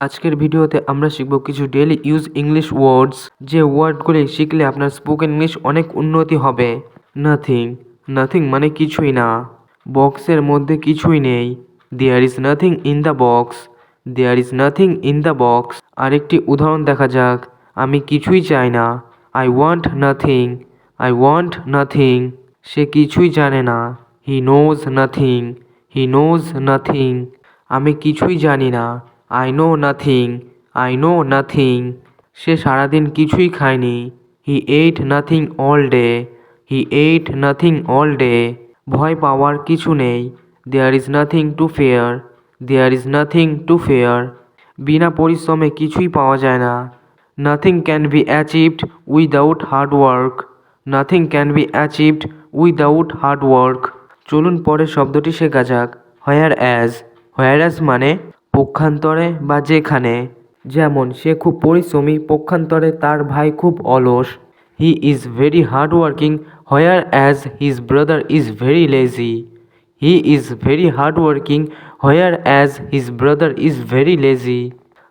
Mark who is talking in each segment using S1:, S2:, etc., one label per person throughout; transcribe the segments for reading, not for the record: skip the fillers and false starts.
S1: আজকের ভিডিওতে আমরা শিখব কিছু ডেইলি ইউজ ইংলিশ ওয়ার্ডস, যে ওয়ার্ডগুলি শিখলে আপনার স্পোকেন ইংলিশ অনেক উন্নতি হবে। নাথিং, নাথিং মানে কিছুই না। বক্সের মধ্যে কিছুই নেই। There is nothing in the box, there is nothing in the box. আরেকটি উদাহরণ দেখা যাক। আমি কিছুই চাই না। I want nothing, I want nothing. সে কিছুই জানে না। He knows nothing, he knows nothing. আমি কিছুই জানি না। I know nothing, I know nothing. সে সারাদিন কিছুই খায়নি। He ate nothing all day, he ate nothing all day. ভয় পাওয়ার কিছু নেই। There is nothing to fear, there is nothing to fear. বিনা পরিশ্রমে কিছুই পাওয়া যায় না। Nothing can be achieved without hard work, nothing can be achieved without hard work. চলুন পরের শব্দটি শেখা যাক। হোয়ার অ্যাজ, হোয়ার অ্যাজ মানে পক্ষান্তরে বা যেখানে। যেমন সে খুব পরিশ্রমী, পক্ষান্তরে তার ভাই খুব অলস। He is very hard working where as his brother is very lazy, he is very hard working where as his brother is very lazy.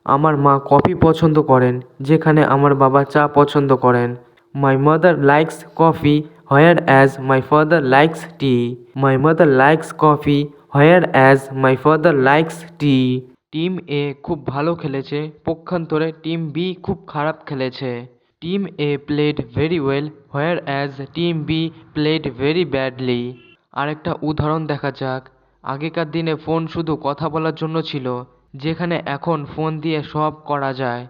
S1: আমার মা কফি পছন্দ করেন, যেখানে আমার বাবা চা পছন্দ করেন। My mother likes coffee whereas my father likes tea, my mother likes coffee whereas my father likes tea. Team A খুব ভালো খেলেছে, পক্ষান্তরে টিম বি খুব খারাপ খেলেছে। Team A played very well whereas team B played very badly. আরেকটা উদাহরণ দেখা যাক। আগেকার দিনে ফোন শুধু কথা বলার জন্য ছিল, যেখানে এখন ফোন দিয়ে সব করা যায়।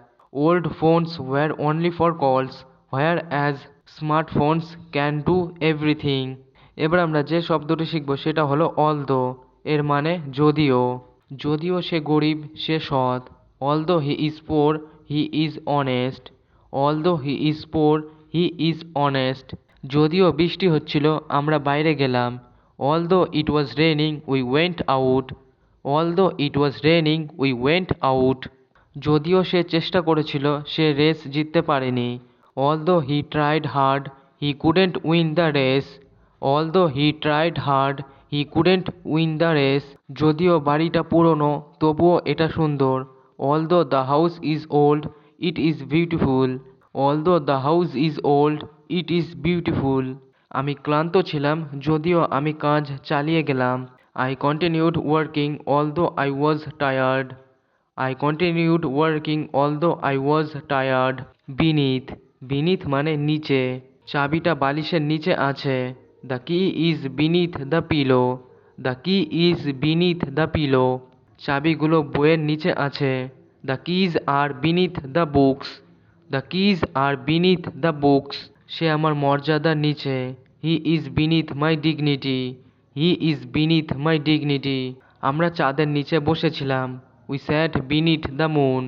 S1: Old phones were only for calls whereas smartphones can do everything. এবার আমরা যে শব্দটি শিখব সেটা হলো অলদো। এর মানে যদিও। যদিও সে গরিব, সে সৎ। Although he is poor, he is honest, although he is poor, he is honest. যদিও বৃষ্টি হচ্ছিল, আমরা বাইরে গেলাম। Although it was raining we went out, although it was raining we went out. যদিও সে চেষ্টা করেছিল, সে রেস জিততে পারেনি। Although he tried hard he couldn't win the race, although he tried hard he couldn't win the race. যদিও বাড়িটা পুরনো, তবুও এটা সুন্দর। Although the house is old it is beautiful, although the house is old it is beautiful. আমি ক্লান্ত ছিলাম, যদিও আমি কাজ চালিয়ে গেলাম। I continued working although I was tired, I continued working although I was tired. Beneath, beneath মানে নিচে। চাবিটা বালিশের নিচে আছে। The key is beneath the pillow, the key is beneath the pillow. চাবিগুলো বইয়ের নিচে আছে। The keys are beneath the books, the keys are beneath the books. সে আমার মর্যাদার নিচে। He is beneath my dignity, he is beneath my dignity. আমরা চাঁদের নিচে বসেছিলাম। We sat beneath the moon,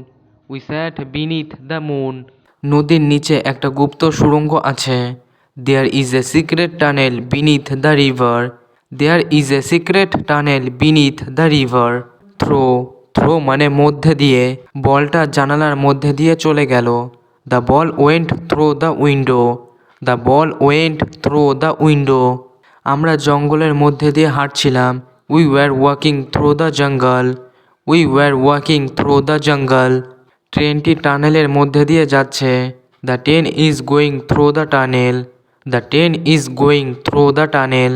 S1: we sat beneath the moon. নদীর নিচে একটা গুপ্ত সুড়ঙ্গ আছে। There is a secret tunnel beneath the river, there is a secret tunnel beneath the river. Through, through মানে মধ্যে দিয়ে। বলটা জানালার মধ্যে দিয়ে চলে গেল। The ball went through the window, the ball went through the window. আমরা জঙ্গলের মধ্যে দিয়ে হাঁটছিলাম। We were walking through the jungle, we were walking through the jungle. ট্রেনটি টানেলের মধ্যে দিয়ে যাচ্ছে। The train is going through the tunnel, the train is going through the tunnel.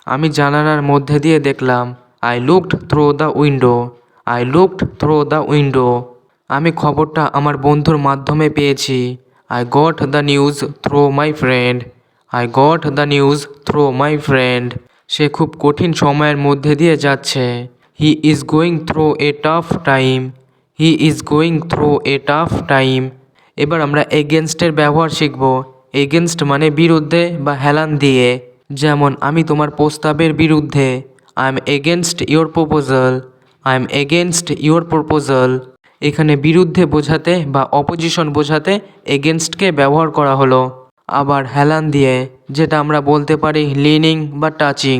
S1: আমি জানালার মধ্যে দিয়ে দেখলাম। I looked through the window, I looked through the window. আমি খবরটা আমার বন্ধুর মাধ্যমে পেয়েছি। I got the news through my friend, I got the news through my friend. সে খুব কঠিন সময়ের মধ্যে দিয়ে যাচ্ছে। He is going through a tough time, he is going through a tough time. এবার আমরা এগেনস্টের ব্যবহার শিখব। এগেনস্ট মানে বিরুদ্ধে বা হেলান দিয়ে। যেমন আমি তোমার প্রস্তাবের বিরুদ্ধে। I am against your proposal, I am against your proposal. এখানে বিরুদ্ধে বোঝাতে বা অপোজিশন বোঝাতে এগেনস্টকে ব্যবহার করা হলো। আবার হেলান দিয়ে, যেটা আমরা বলতে পারি লিনিং বা টাচিং।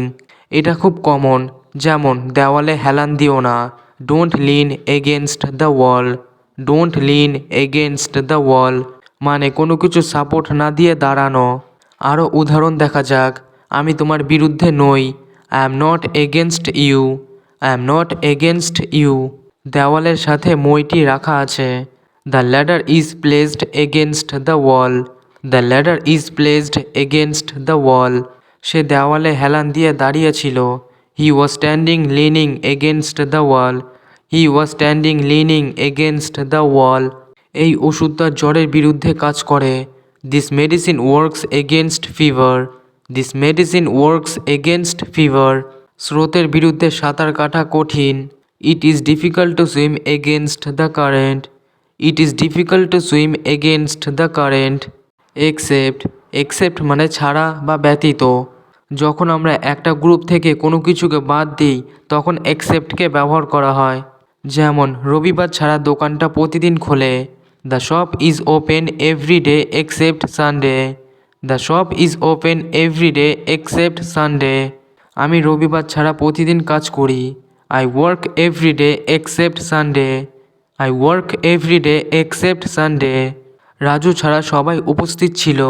S1: এটা খুব কমন। যেমন দেওয়ালে হেলান দিও না, don't lean against the wall, don't lean against the wall মানে কোনো কিছু সাপোর্ট না দিয়ে দাঁড়ানো। আরও উদাহরণ দেখা যাক। আমি তোমার বিরুদ্ধে নই, I am not against you, I am not against you. দেওয়ালের সাথে মইটি রাখা আছে। The ladder is placed against the wall. The ladder is placed against the wall. সে দেওয়ালে হেলান দিয়ে দাঁড়িয়েছিল। He was standing leaning against the wall. He was standing leaning against the wall. এই ওষুধটা জ্বরের বিরুদ্ধে কাজ করে। This medicine works against fever. This medicine works against fever. স্রোতের বিরুদ্ধে সাঁতার কাটা কঠিন। It is difficult to swim against the current. It is difficult to swim against the current. Except. Except মানে ছাড়া বা ব্যতীত। যখন আমরা একটা গ্রুপ থেকে কোনো কিছুকে বাদ দিই তখন এক্সেপ্টকে ব্যবহার করা হয়। যেমন রবিবার ছাড়া দোকানটা প্রতিদিন খোলে। The shop is open every day except Sunday. The shop is open every day except Sunday. আমি রবিবার ছাড়া প্রতিদিন কাজ করি। I work every day except Sunday. I work every day except Sunday. Raju ছাড়া সবাই উপস্থিত ছিল।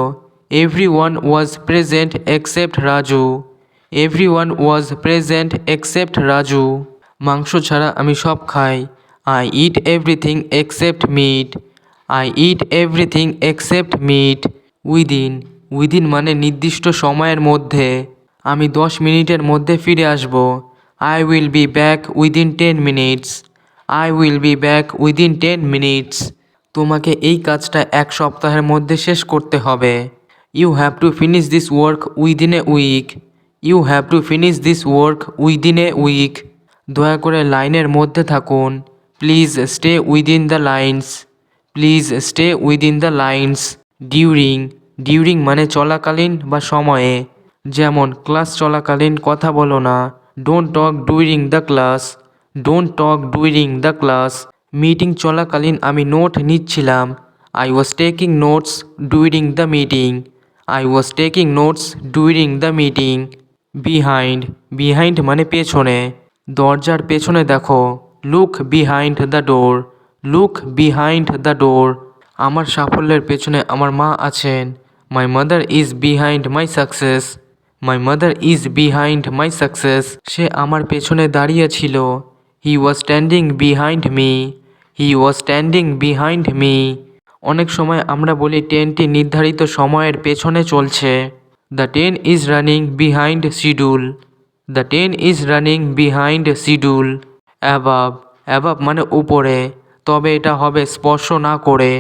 S1: Everyone was present except Raju. Everyone was present except Raju. মাংস ছাড়া আমি সব খাই। I eat everything except meat. I eat everything except meet. Within. Within মানে নির্দিষ্ট সময়ের মধ্যে। আমি 10 মিনিটের মধ্যে ফিরে আসব। I will be back within 10 minutes. I will be back within 10 minutes. তোমাকে এই কাজটা 1 সপ্তাহের মধ্যে শেষ করতে হবে। You have to finish this work within a week. You have to finish this work within a week. দয়া করে লাইনের মধ্যে থাকুন। Please stay within the lines. Please stay within the lines. During. During মানে চলাকালীন বা সময়ে। যেমন ক্লাস চলাকালীন কথা বলো না। Don't talk during the class. Don't talk during the class. Meeting চলাকালীন আমি নোট নিচ্ছিলাম। I was taking notes during the meeting. I was taking notes during the meeting. Behind. Behind মানে পেছনে। দরজার পেছনে দেখো। Look behind the door. Look behind the door. আমার সাফল্যের পেছনে আমার মা আছেন। My mother is behind my success. My mother is behind my success. সে আমার পেছনে দাঁড়িয়ে ছিল। He was standing behind me. He was standing behind me. অনেক সময় আমরা বলি ট্রেনটি নির্ধারিত সময়ের পেছনে চলছে। The train is running behind schedule. The train is running behind schedule. Above. Above মানে উপরে, তবে এটা হবে স্পর্শ না করে।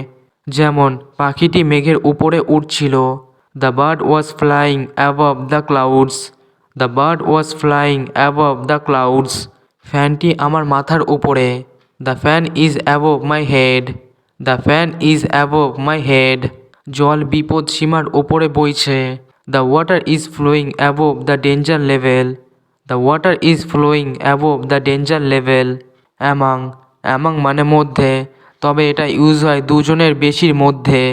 S1: যেমন পাখিটি মেঘের উপরে উড়ছিল। The bird was flying above the clouds. The bird was flying above the clouds. ফ্যানটি আমার মাথার উপরে। The fan is above my head. The fan is above my head. জল বিপদ সীমার ওপরে বইছে। The water is flowing above the danger level. The water is flowing above the danger level. Among. Among মানে মধ্যে, তবে এটা ইউজ হয় দুজনের বেশির মধ্যে।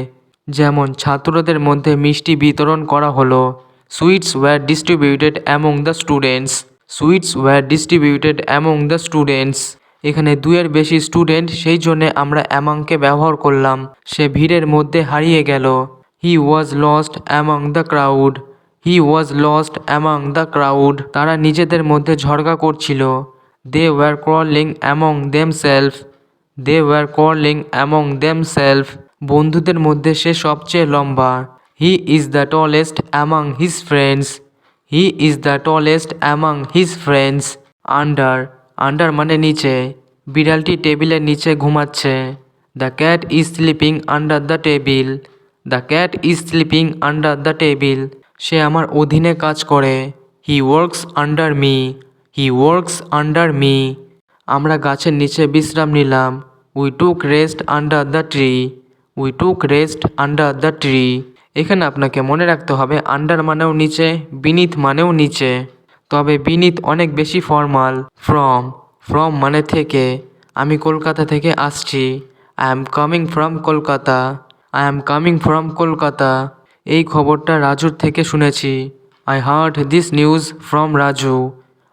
S1: যেমন ছাত্রদের মধ্যে মিষ্টি বিতরণ করা হলো। Sweets were distributed among the students. Sweets were distributed among the students. এখানে 2-এর বেশি স্টুডেন্ট, সেই জন্যে আমরা অ্যামাংকে ব্যবহার করলাম। সে ভিড়ের মধ্যে হারিয়ে গেল। He was lost among the crowd. He was lost among the crowd. তারা নিজেদের মধ্যে ঝগড়া করছিল। They were quarreling among themselves. They were quarreling among themselves. বন্ধুদের মধ্যে সে সবচেয়ে লম্বা। He is the tallest among his friends. He is the tallest among his friends. Under. Under মানে নিচে। বিড়ালটি টেবিলের নিচে ঘুমাচ্ছে। The cat is sleeping under the table. The cat is sleeping under the table. সে আমার অধীনে কাজ করে। He works under me. He works under me. আমরা গাছের নিচে বিশ্রাম নিলাম। We took rest under the tree. We took rest under the tree. এখানে আপনাকে মনে রাখতে হবে আন্ডার মানেও নিচে, বিনিথ মানেও নিচে, তবে বিনিথ অনেক বেশি ফর্মাল। ফ্রম। ফ্রম মানে থেকে। আমি কলকাতা থেকে আসছি। I am coming from Kolkata. I am coming from Kolkata. এই খবরটা রাজুর থেকে শুনেছি। I hard this news from Raju.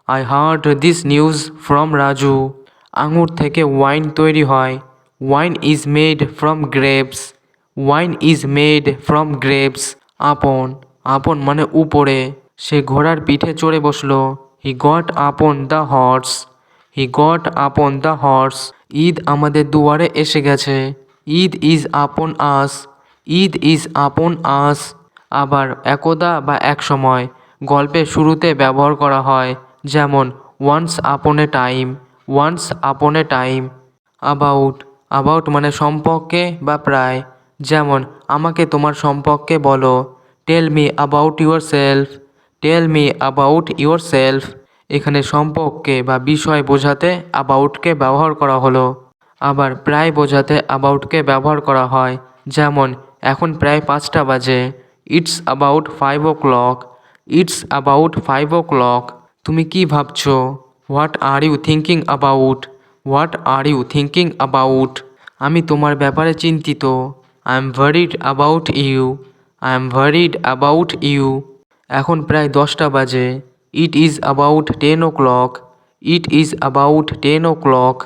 S1: I hard this news from Raju. আঙুর থেকে ওয়াইন তৈরি হয়। Wine is made from grapes. Wine is made from grapes. আপন। আপন মানে উপরে। সে ঘোড়ার পিঠে চড়ে বসলো। He got upon the horse. He got upon the horse. Eid আমাদের দুয়ারে এসে গেছে। ঈদ ইজ আপন আস। ঈদ ইজ আপন আস। আবার একদা বা এক সময় গল্পের শুরুতে ব্যবহার করা হয়, যেমন once upon A time. Once upon A time. About. About মানে সম্পর্কে বা প্রায়, যেমন আমাকে তোমার সম্পর্কে বলো। Tell me about yourself. Tell me about yourself. এখানে সম্পর্কে বা বিষয় বোঝাতে অ্যাবাউটকে ব্যবহার করা হলো। আবার প্রায় বোঝাতে অ্যাবাউটকে ব্যবহার করা হয়, যেমন এখন প্রায় 5টা বাজে। It's about 5 o'clock। It's about 5 o'clock। তুমি কি ভাবছো? What are you thinking about? What are you thinking about? আমি তোমার ব্যাপারে চিন্তিত। I am worried about you. I am worried about you. এখন প্রায় 10টা বাজে। It is about 10 o'clock। It is about 10 o'clock।